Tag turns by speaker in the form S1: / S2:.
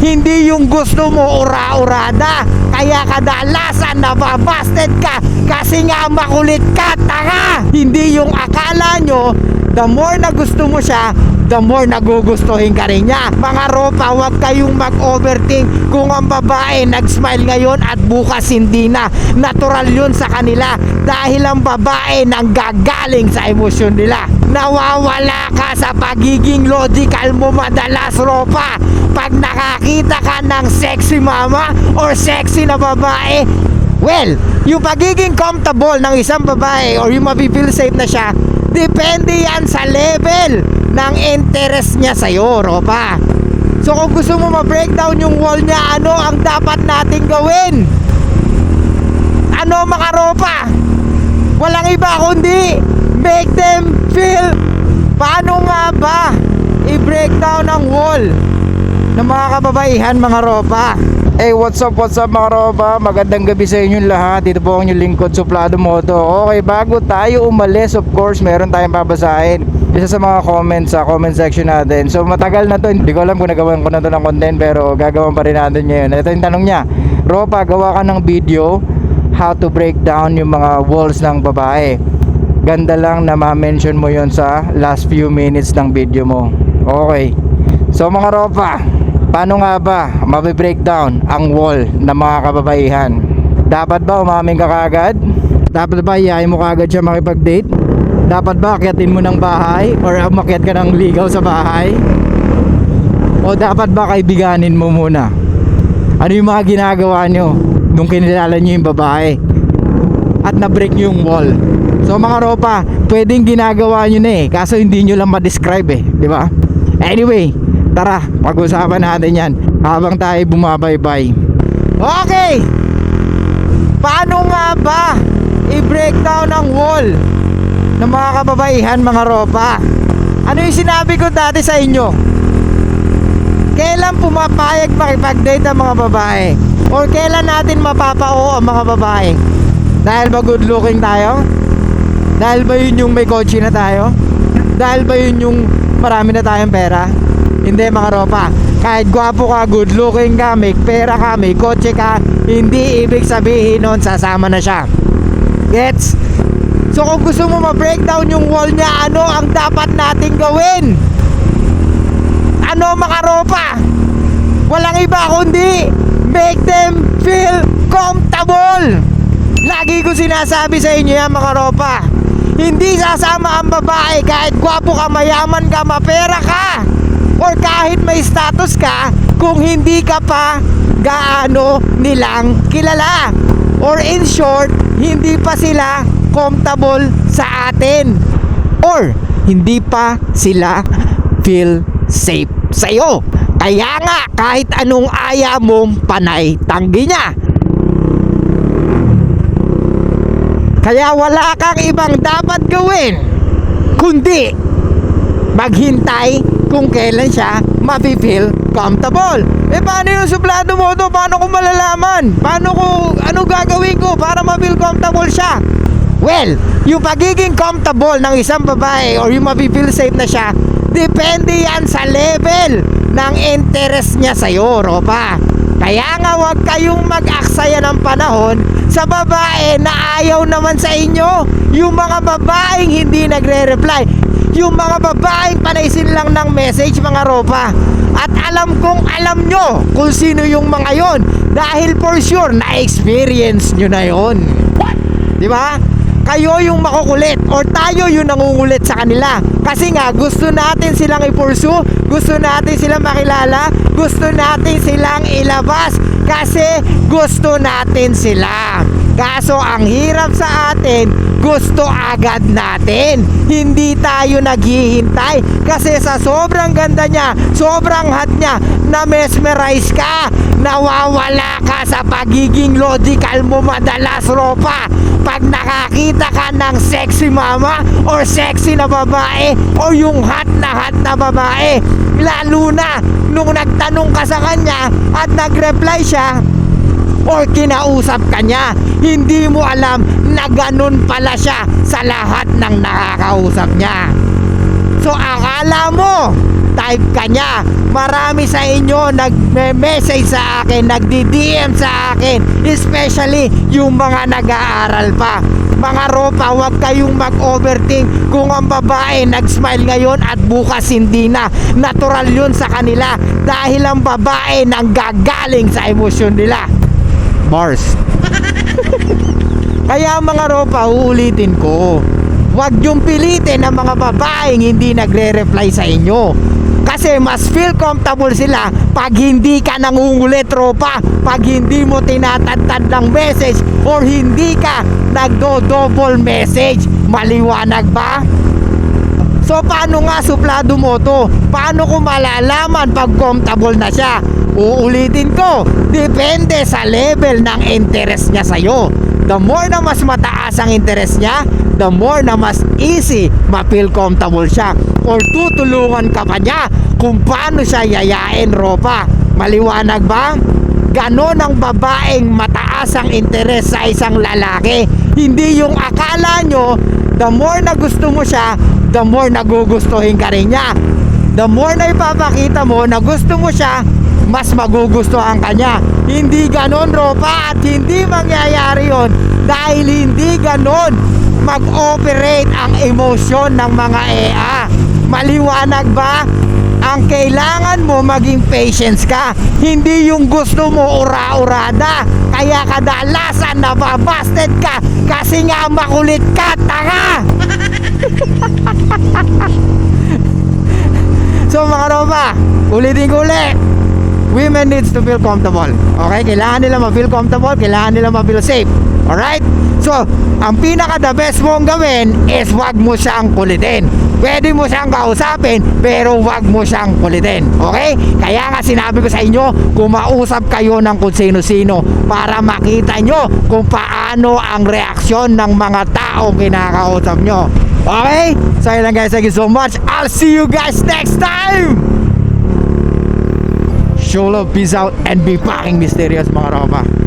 S1: Hindi yung gusto mo ura-urada. Kaya kadalasan nababasted ka kasi nga makulit ka, tanga. Hindi yung akala nyo the more na gusto mo siya, the more nagugustuhin ka rin niya. Mga ropa, huwag kayong mag-overthink kung ang babae nag-smile ngayon at bukas hindi na. Natural yun sa kanila dahil ang babae nanggagaling sa emosyon nila. Nawawala ka sa pagiging logical mo madalas, ropa. Pag nakakita ka ng sexy mama or sexy na babae, well, yung pagiging comfortable ng isang babae or yung mapipil safe na siya, depende yan sa level ng interest niya sa'yo, ropa. So kung gusto mo ma-breakdown yung wall niya, ano ang dapat nating gawin? Ano mga ropa? Walang iba kundi make them feel. Paano nga ba i-breakdown ang wall ng mga kababaihan, mga ropa?
S2: Hey, what's up mga ropa? Magandang gabi sa inyong lahat. Dito po ang inyong lingkod, Suplado Moto. Okay, bago tayo umalis, of course, meron tayong babasahin. Isa sa mga comments sa comment section natin. So matagal na to, hindi ko alam kung nagawan ko na to ng content, pero gagawin pa rin natin ngayon. Ito yung tanong niya: Ropa, gawa ka ng video how to break down yung mga walls ng babae. Ganda lang na ma-mention mo yon sa last few minutes ng video mo. Okay, so mga ropa, paano nga ba mabe-breakdown ang wall ng mga kababaihan? Dapat ba umamin ka kagad? Dapat ba iyayin mo kagad siya makipag-date? Dapat ba akyatin mo ng bahay or umakyat ka ng ligaw sa bahay? O dapat ba kaibiganin mo muna? Ano yung mga ginagawa nyo nung kinilala nyo yung babae at na-break nyo yung wall? So mga ropa, pwedeng ginagawa nyo na eh, kaso hindi nyo lang ma-describe eh, di ba? Anyway, tara, pag-usapan natin yan habang tayo bumabaybay.
S1: Okay, paano nga ba i-breakdown ang wall ng mga kababaihan, mga ropa? Ano yung sinabi ko dati sa inyo? Kailan pumapayag makipag-date ang mga babae? Or kailan natin mapapao ang mga babae? Dahil ba good looking tayo? Dahil ba yun yung may kotse na tayo? Dahil ba yun yung marami na tayong pera? Hindi mga ropa, kahit gwapo ka, good looking ka, may pera ka, may kotse ka, hindi ibig sabihin nun sasama na siya. Gets? So kung gusto mo ma-breakdown yung wall niya, ano ang dapat nating gawin? Ano mga ropa? Walang iba kundi make them feel comfortable. Lagi ko sinasabi sa inyo yan, mga ropa. Hindi sasama ang babae kahit gwapo ka, mayaman ka, mapera ka, or kahit may status ka, kung hindi ka pa gaano nilang kilala, or in short, hindi pa sila comfortable sa atin, or hindi pa sila feel safe sa'yo. Kaya nga, kahit anong aya mong panay, tanggi niya. Kaya wala kang ibang dapat gawin kundi maghintay kung kailan siya ma-feel comfortable. Eh paano yung Suplado Moto? Paano ko malalaman? Ano gagawin ko para ma-feel comfortable siya? Well, yung pagiging comfortable ng isang babae or yung ma-feel safe na siya, depende yan sa level ng interest niya sa'yo, ropa. Kaya nga huwag kayong mag-aksaya ng panahon sa babae na ayaw naman sa inyo. Yung mga babaeng hindi nagre-reply, yung mga babaeng panaisin lang ng message, mga ropa. At alam kong alam nyo kung sino yung mga yon, dahil for sure na-experience nyo na yon. Diba? Kayo yung makukulit or tayo yung nangungulit sa kanila. Kasi nga gusto natin silang i-pursue, gusto natin silang makilala, gusto natin silang ilabas, kasi gusto natin sila. Kaso ang hirap sa atin, gusto agad natin. Hindi tayo naghihintay kasi sa sobrang ganda niya, sobrang hot niya, na-mesmerize ka, nawawala ka sa pagiging logical mo madalas, ropa. Pag nakakita ka ng sexy mama or sexy na babae o yung hot na babae, lalo na nung nagtanong ka sa kanya at nag-reply siya or kinausap ka niya, hindi mo alam na ganun pala siya sa lahat ng nakakausap niya. So akala mo type ka niya, Marami sa inyo nag-message sa akin, nagdi-DM sa akin, especially yung mga nag-aaral pa. Mga ropa, huwag kayong mag-overthink kung ang babae nag-smile ngayon at bukas hindi na. Natural yun sa kanila dahil ang babae nanggagaling sa emosyon nila. Bars. Kaya mga ropa, uulitin ko, huwag yung pilitin ang mga babaeng hindi nagre-reply sa inyo. Kasi mas feel comfortable sila pag hindi ka nangungulit, tropa. Pag hindi mo tinatantad ng message or hindi ka nagdo-double message. Maliwanag ba? So paano nga suplado mo to? Paano ko malalaman pag comfortable na siya? Uulitin ko, depende sa level ng interest niya sa'yo. The more na mas mataas ang interest niya, the more na mas easy ma-feel comfortable siya. Or tutulungan ka pa niya kung paano siya yayain, ropa. Maliwanag ba? Ganon ang babaeng mataas ang interest sa isang lalaki. Hindi yung akala nyo, the more na gusto mo siya, the more nagugustuhin ka rin niya. The more na ipapakita mo na gusto mo siya, mas magugustuhan ka niya. Hindi ganon, ropa, at hindi mangyayari yon dahil hindi ganon mag-operate ang emosyon ng mga EA. Maliwanag ba? Ang kailangan mo maging patience ka, hindi yung gusto mo ura-urada. Kaya kadalasan nababasted ka kasi nga makulit ka, tanga. So mga ropa, ulitin ko ulit, women needs to feel comfortable. Okay? Kailangan nila ma-feel comfortable, kailangan nila ma-feel safe. Alright? So, ang pinaka the best mong gawin is wag mo siyang kulitin. Pwede mo siyang kausapin, pero wag mo siyang kulitin. Okay? Kaya nga sinabi ko sa inyo, kumausap kayo ng kung sino-sino para makita nyo kung paano ang reaksyon ng mga taong kinakausap nyo. Okay? So yun lang guys, thank you so much. I'll see you guys next time! Show love, peace out, and be fucking mysterious mga ropa.